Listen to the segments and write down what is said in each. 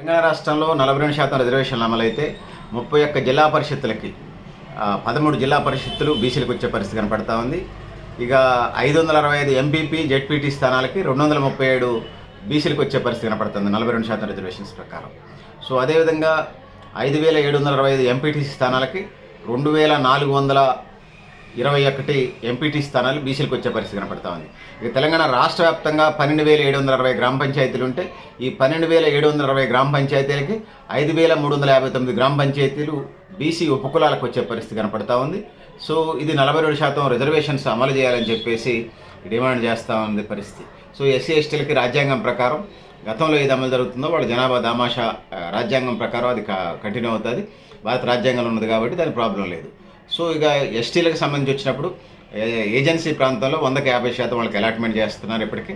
తెలంగాణ రాష్ట్రంలో 42% రిజర్వేషన్లు అమలైతే 31 జిల్లా పరిషత్తులకి 13 జిల్లా పరిషత్తులు బీసీలకు వచ్చే పరిస్థితి కనపడతా ఉంది. ఇక 565 ఎంపీపీ జెడ్పీటీ స్థానాలకి 237 బీసీలకు వచ్చే పరిస్థితి కనపడుతుంది 42% రిజర్వేషన్స్ ప్రకారం. సో అదేవిధంగా 5725 ఎంపీటీసీ స్థానాలకి 2421 ఎంపీటీ స్థానాలు బీసీలకు వచ్చే పరిస్థితి కనపడతా ఉంది. ఇక తెలంగాణ రాష్ట్ర వ్యాప్తంగా 12760 గ్రామ పంచాయతీలు ఉంటే ఈ 12760 గ్రామ పంచాయతీలకి 5359 గ్రామ పంచాయతీలు బీసీ ఉపకులాలకు వచ్చే పరిస్థితి కనపడతా ఉంది. సో ఇది 42% రిజర్వేషన్స్ అమలు చేయాలని చెప్పేసి డిమాండ్ చేస్తూ ఉంది పరిస్థితి. సో ఎస్సీ ఎస్టీలకి రాజ్యాంగం ప్రకారం గతంలో ఏది అమలు జరుగుతుందో వాళ్ళ జనాభా దామాషా రాజ్యాంగం ప్రకారం అది కంటిన్యూ అవుతుంది. భారత రాజ్యాంగంలో ఉన్నది కాబట్టి దాని ప్రాబ్లం లేదు. సో ఇక ఎస్టీలకు సంబంధించి వచ్చినప్పుడు ఏజెన్సీ ప్రాంతంలో 100కి 50% వాళ్ళకి అలాట్మెంట్ చేస్తున్నారు ఇప్పటికీ.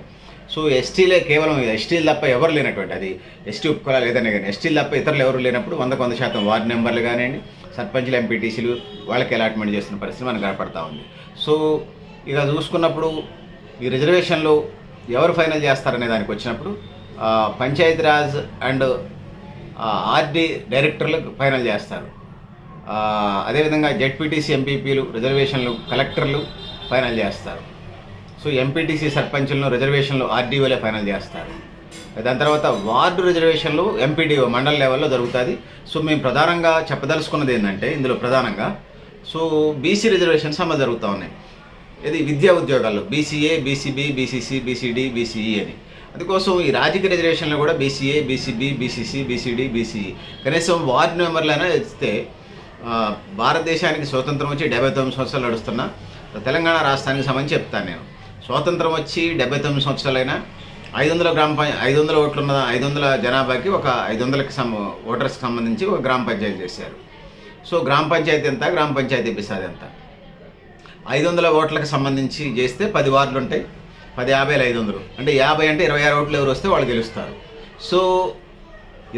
సో ఎస్టీలే కేవలం ఎస్టీలు తప్ప ఎవరు లేనటువంటి అది ఎస్టీ ఉపకులాలు ఏదైనా కానీ ఎస్టీలు తప్ప ఇతరులు ఎవరు లేనప్పుడు 100% వార్డు మెంబర్లు కానివ్వండి సర్పంచ్లు ఎంపీటీసీలు వాళ్ళకి అలాట్మెంట్ చేస్తున్న పరిస్థితి మనకు కనపడతా ఉంది. సో ఇక చూసుకున్నప్పుడు ఈ రిజర్వేషన్లు ఎవరు ఫైనల్ చేస్తారనే దానికి వచ్చినప్పుడు పంచాయతీరాజ్ అండ్ ఆర్డీ డైరెక్టర్లు ఫైనల్ చేస్తారు. అదేవిధంగా జెడ్పీటీసీ ఎంపీపీలు రిజర్వేషన్లు కలెక్టర్లు ఫైనల్ చేస్తారు. సో ఎంపీటీసీ సర్పంచులను రిజర్వేషన్లు ఆర్డీఓలే ఫైనల్ చేస్తారు. దాని తర్వాత వార్డు రిజర్వేషన్లు ఎంపీడీఓ మండల లెవెల్లో జరుగుతుంది. సో మేము ప్రధానంగా చెప్పదలుచుకున్నది ఏంటంటే ఇందులో ప్రధానంగా సో బీసీ రిజర్వేషన్స్ అమలు జరుగుతూ ఉన్నాయి. ఇది విద్యా ఉద్యోగాల్లో BCA, BCB, BCC, BCD, BCE అని. అందుకోసం ఈ రాజకీయ రిజర్వేషన్లో కూడా BCA, BCB, BCC, BCD, BCE కనీసం వార్డు మెంబర్లైనా ఇస్తే భారతదేశానికి స్వతంత్రం వచ్చి 79 సంవత్సరాలు నడుస్తున్న తెలంగాణ రాష్ట్రానికి సంబంధించి చెప్తాను నేను. స్వాతంత్రం వచ్చి 79 సంవత్సరాలైనా 500 ఓట్లున్న 500 జనాభాకి ఒక 500 ఓటర్స్కి సంబంధించి ఒక గ్రామ పంచాయతీ చేశారు. సో గ్రామ పంచాయతీ ఎంత, గ్రామ పంచాయతీ బిసాది ఎంత, 500 ఓట్లకు సంబంధించి చేస్తే 10 వార్డులు ఉంటాయి. 10, 50, 500 అంటే 50 అంటే 26 ఓట్లు ఎవరు వస్తే వాళ్ళు గెలుస్తారు. సో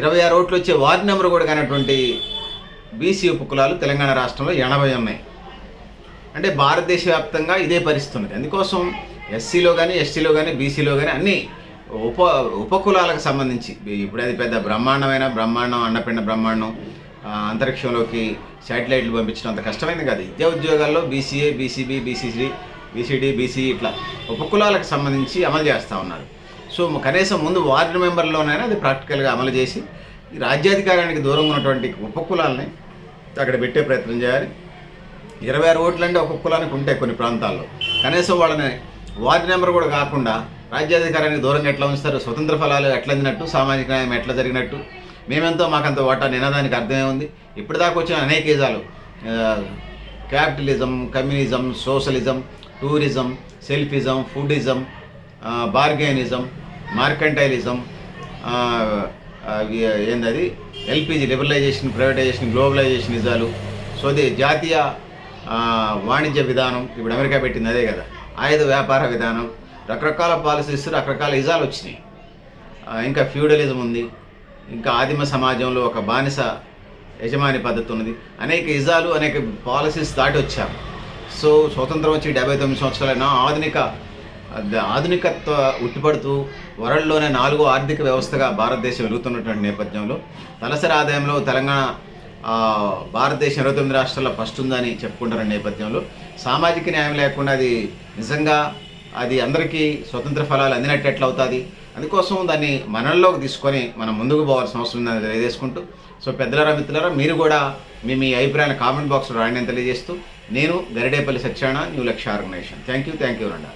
26 ఓట్లు వచ్చే వార్డు నెంబర్ కూడా కానటువంటి బీసీ ఉపకులాలు తెలంగాణ రాష్ట్రంలో 80 ఉన్నాయి. అంటే భారతదేశ వ్యాప్తంగా ఇదే పరిస్థితి ఉంది. అందుకోసం ఎస్సీలో కానీ ఎస్టీలో కానీ బీసీలో కానీ అన్ని ఉపకులాలకు సంబంధించి ఇప్పుడు అది పెద్ద బ్రహ్మాండం అండపిండ బ్రహ్మాండం అంతరిక్షంలోకి శాటిలైట్లు పంపించడం అంత కష్టమైంది కాదు. విద్యా ఉద్యోగాల్లో బీసీఏ, బీసీబీ, బీసీడీ, బీసీ ఇట్లా ఉపకులాలకు సంబంధించి అమలు చేస్తూ ఉన్నారు. సో కనీసం ముందు వార్డు మెంబర్లోనైనా అది ప్రాక్టికల్గా అమలు చేసి రాజ్యాధికారానికి దూరంగా ఉన్నటువంటి ఉపకులాలని అక్కడ పెట్టే ప్రయత్నం చేయాలి. 26 ఓట్లు అంటే ఒక కులానికి ఉంటాయి కొన్ని ప్రాంతాల్లో. కనీసం వాళ్ళని వార్డు నెంబర్ కూడా కాకుండా రాజ్యాధికారానికి దూరంగా ఎట్లా ఉంచుతారు, స్వతంత్ర ఫలాలు ఎట్లా అందినట్టు, సామాజిక న్యాయం ఎట్లా జరిగినట్టు, మేమెంతో మాకంత వాటా నినాదానికి అర్థమే ఉంది. ఇప్పటిదాకా వచ్చిన అనేక ఇజాలు capitalism, communism, socialism, tourism, selfism, foodism, bargainism, mercantilism, ఏందది ఎల్పిజి లిబరలైజేషన్, ప్రైవేటైజేషన్, గ్లోబలైజేషన్ ఇజాలు, సో అది జాతీయ వాణిజ్య విధానం ఇప్పుడు అమెరికా పెట్టింది అదే కదా, ఆయుధ వ్యాపార విధానం, రకరకాల పాలసీస్, రకరకాల ఇజాలు వచ్చినాయి. ఇంకా ఫ్యూడలిజం ఉంది, ఇంకా ఆదిమ సమాజంలో ఒక బానిస యజమాని పద్ధతి ఉన్నది, అనేక ఇజాలు అనేక పాలసీస్ దాటి వచ్చారు. సో స్వతంత్రం వచ్చి 79 సంవత్సరాలైనా ఆధునికత్వ ఉట్టిపడుతూ వరల్డ్లోనే 4వ ఆర్థిక వ్యవస్థగా భారతదేశం వెలుగుతున్నటువంటి నేపథ్యంలో తలసరి ఆదాయంలో తెలంగాణ భారతదేశం 29 రాష్ట్రాల్లో ఫస్ట్ ఉందని చెప్పుకుంటున్న నేపథ్యంలో సామాజిక న్యాయం లేకుండా అది నిజంగా అది అందరికీ స్వతంత్ర ఫలాలు అందినట్టు ఎట్లా అవుతుంది. అందుకోసం దాన్ని మనల్లోకి తీసుకొని మనం ముందుకు పోవాల్సిన అవసరం ఉందని తెలియజేసుకుంటూ, సో పెద్దలారా మిత్రులారా మీరు కూడా మీ అభిప్రాయాన్ని కామెంట్ బాక్స్లో రాయని తెలియజేస్తూ, నేను Garidepalli Satyanarayana, new Lakshya organisation. Thank you రండా.